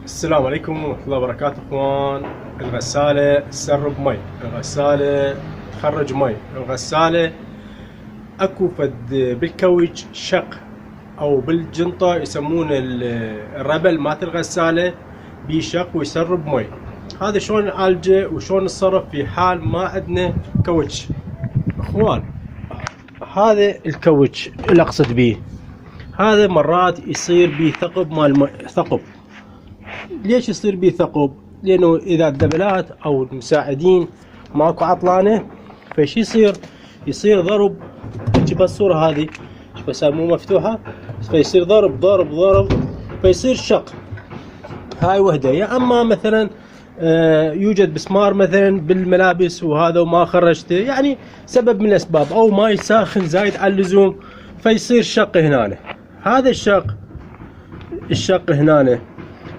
السلام عليكم ورحمة الله وبركاته اخوان. الغسالة تسرب مي، الغسالة تخرج مي، الغسالة اكو فد بالكوج شق او بالجنطة يسمونه الربل مالت الغسالة بيشق ويسرب مي. هذا شلون نعالجه وشلون نتصرف في حال ما عندنا كوج. اخوان هذا الكوج اللي اقصد بيه، هذا مرات يصير بيه ثقب مال ثقب. ليش يصير بيه ثقب؟ لانه اذا الدبلات او المساعدين ماكو عطلانه فشي يصير ضرب بالصوره هذه، بس مو مفتوحه، فيصير ضرب فيصير شق. هاي وحده. يا اما مثلا يوجد مسمار مثلا بالملابس وهذا وما خرجته، يعني سبب من الاسباب، او ماي ساخن زايد عن اللزوم فيصير شق هنا. هذا الشق هنا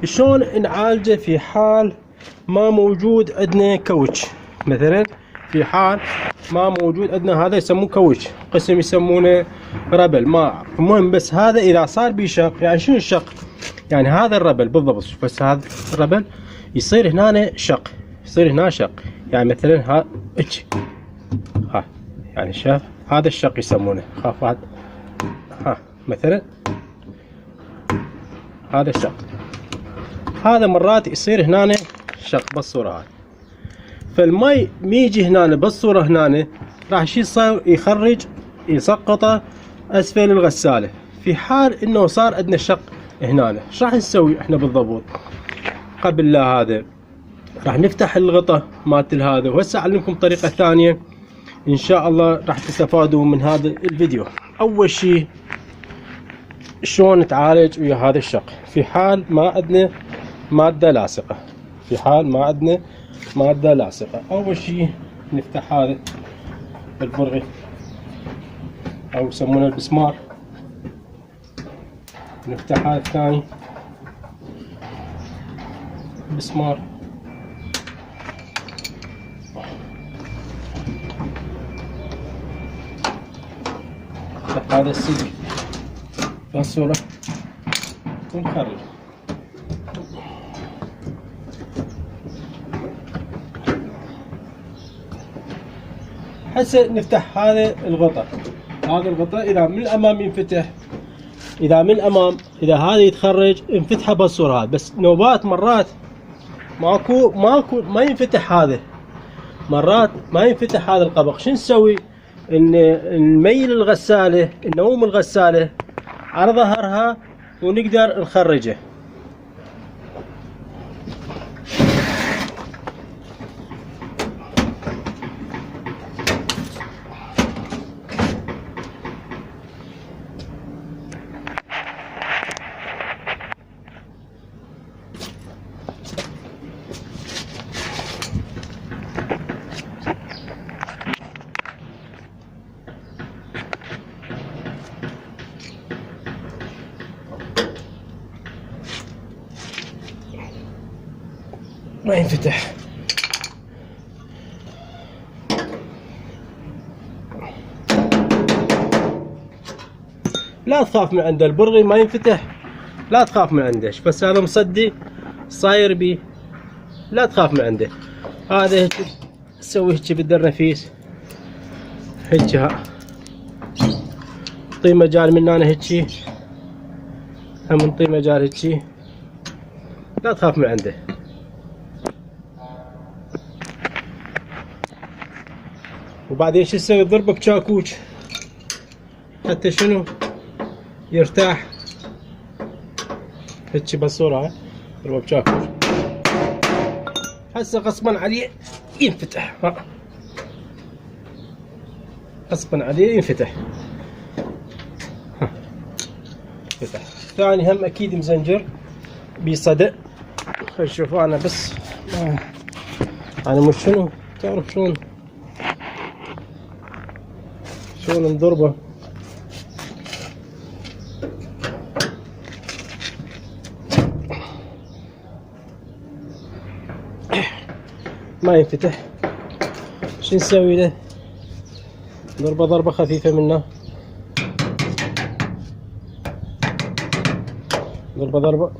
شلون نعالجه في حال ما موجود عندنا كوج؟ مثلا في حال ما موجود عندنا، هذا يسموه كوج، قسم يسمونه ربل، ما اعرف. المهم بس هذا اذا صار بيه شق، يعني شنو الشق؟ يعني هذا الربل بالضبط، بس هذا الربل يصير هنا شق، يصير هنا شق. يعني مثلا ها يعني شاف هذا الشق يسمونه، خاف واحد مثلا هذا الشق، هذا مرات يصير هنا شق بالصورة هاي. فالمي ميجي هنا بالصورة هنا راح شي يصير يخرج يسقطه اسفل الغسالة. في حال انه صار عندنا شق هنا، ايش راح نسوي احنا بالضبط؟ قبل لا هذا راح نفتح الغطاء مالت هذا، وهسه اعلمكم طريقة ثانية ان شاء الله راح تستفادوا من هذا الفيديو. اول شي شلون نتعالج ويا هذا الشق في حال ما عندنا مادة لاصقة. في حال ما عندنا مادة لاصقة، أول شي نفتح هذا البرغي أو يسمونه البسمار، نفتح هذا الثاني بسمار، نفتح هذا السلك بهالصورة ونخرج. هسه نفتح هذا الغطاء، هذا الغطاء اذا من الامام ينفتح، اذا من الامام اذا هذا يتخرج انفتحه بالصورة هذه. بس نوبات مرات ماكو ما ينفتح هذا، مرات ما ينفتح هذا القبق. شو نسوي؟ ان نميل الغسالة، نوم الغسالة على ظهرها ونقدر نخرجه. ما ينفتح. لا تخاف من عنده البرغي، ما ينفتح، لا تخاف من عنده. بس هذا مصدي صاير بيه، لا تخاف من عنده. هذا هيك تسوي هيك بالدرنفيس هيك، نعطيه مجال من هنا هيك، هم نعطيه مجال هيك، لا تخاف من عنده. وبعدين شو تسوي؟ تضربه بشاكوش حتى شنو يرتاح هيك بالصورة هاي، تضربه بشاكوش. هسه غصبا عليه ينفتح، غصبا عليه ينفتح. فتح. ثاني هم اكيد مزنجر بصدى. خلينا نشوفوا. انا بس انا مش شنو تعرف شلون نضربه. ما ينفتح. شو نسوي له؟ ضربة خفيفة منه، ضربة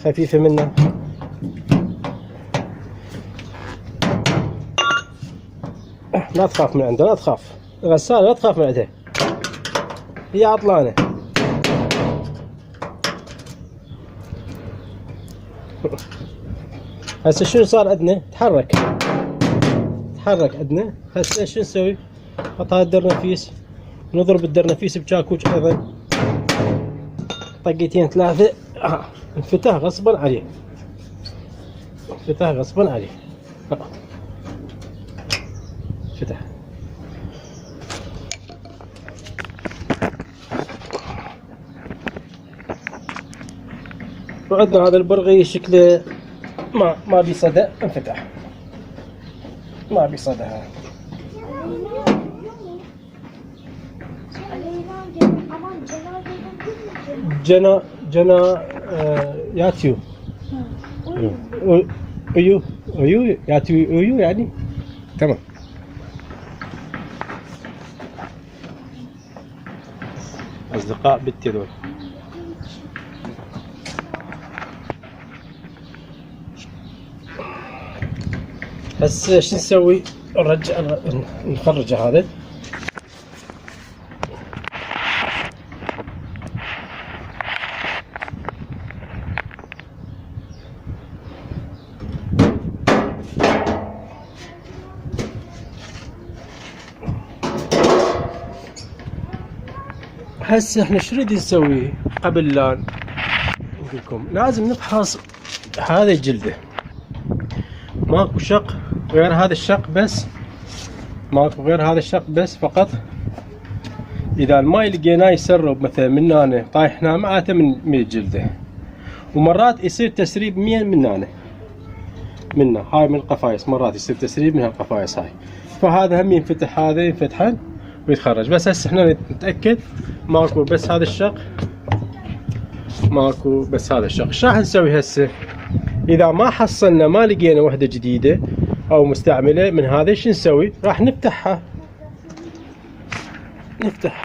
خفيفة منه. لا تخاف من عنده، لا تخاف، الغسالة لا تخاف من عندها، هي عطلانة. هسه شنو صار عندنا؟ تحرك عندنا. هسه شو نسوي؟ نحط هذا الدرنفيس، نضرب الدرنفيس بشاكوش ايضا طقيتين ثلاثة، انفتح غصبا عليه، انفتح غصبا عليه، فتح. وعندنا هذا البرغي شكله ما بيصدى، انفتح، ما بيصدى هذا. جنا ياتيو ايو ياتيو ايو يعني تمام. اصدقاء بنتي ذول. هسه شو نسوي؟ نخرج هذا. هسه احنا شو نريد نسوي؟ قبل لا نقول لكم لازم نفحص هذا الجلده، ماكو شق غير هذا الشق بس، ماكو غير هذا الشق بس فقط. اذا الماي لقيناه يسرب مثلا من هنا طايح هنا معناته من الجلده، ومرات يصير تسريب من هنا هاي من القفايص، مرات يصير تسريب من هالقفايص هاي، فهذا هم ينفتح، هذا ينفتحن ويتخرج. بس هسه احنا نتاكد ماكو بس هذا الشق، ماكو بس هذا الشق. ايش راح نسوي هسه؟ اذا ما حصلنا، ما لقينا وحده جديده او مستعمله من هذا، ايش نسوي؟ راح نفتحها، نفتح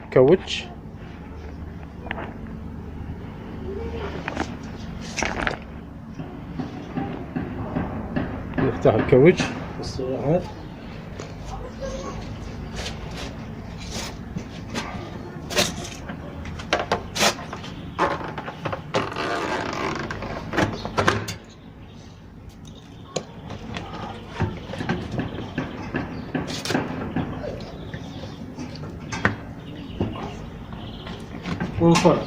الكاوتش، نفتح الكاوتش بالصورة. ونفرغ.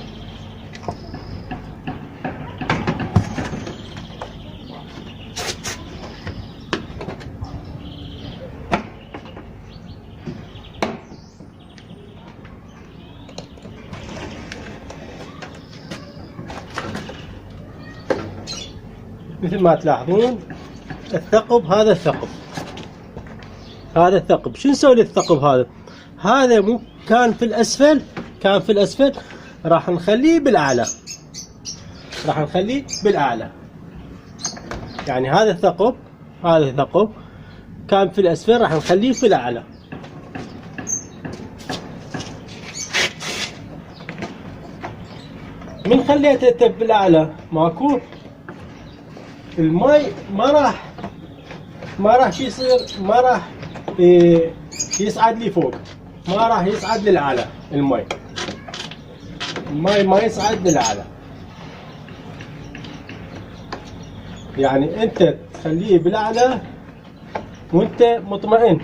مثل ما تلاحظون الثقب، هذا الثقب، هذا الثقب. شو نسوي للثقب هذا؟ هذا مو كان في الأسفل، كان في الأسفل، راح نخليه بالأعلى، راح نخليه بالأعلى. يعني هذا الثقب، هذا الثقب كان في الأسفل، راح نخليه في الأعلى. من خليته بالأعلى ماكو الماي ما راح شو يصير، ما راح يصعد لي فوق، ما راح يصعد للأعلى. الماي ما يصعد للأعلى. يعني انت تخليه بالأعلى وانت مطمئن.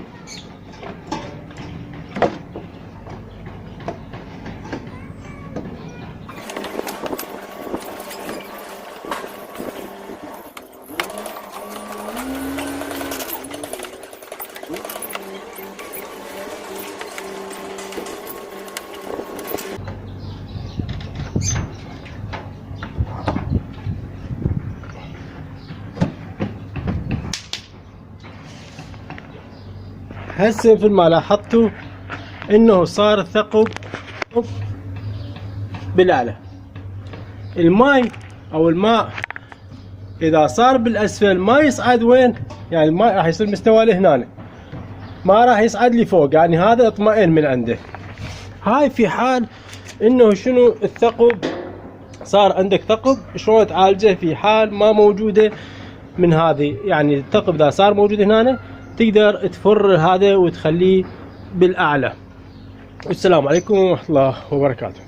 هسه مثل ما لاحظتوا انه صار الثقب بالاعلى. الماء او الماء اذا صار بالاسفل ما يصعد وين، يعني الماء راح يصير مستوى لهنا، ما راح يصعد لي فوق. يعني هذا اطمئن من عنده. هاي في حال انه شنو الثقب صار عندك ثقب، شلون تعالجه في حال ما موجوده من هذه؟ يعني الثقب ذا صار موجود هنا، تقدر تفر هذا وتخليه بالاعلى. والسلام عليكم ورحمه الله وبركاته.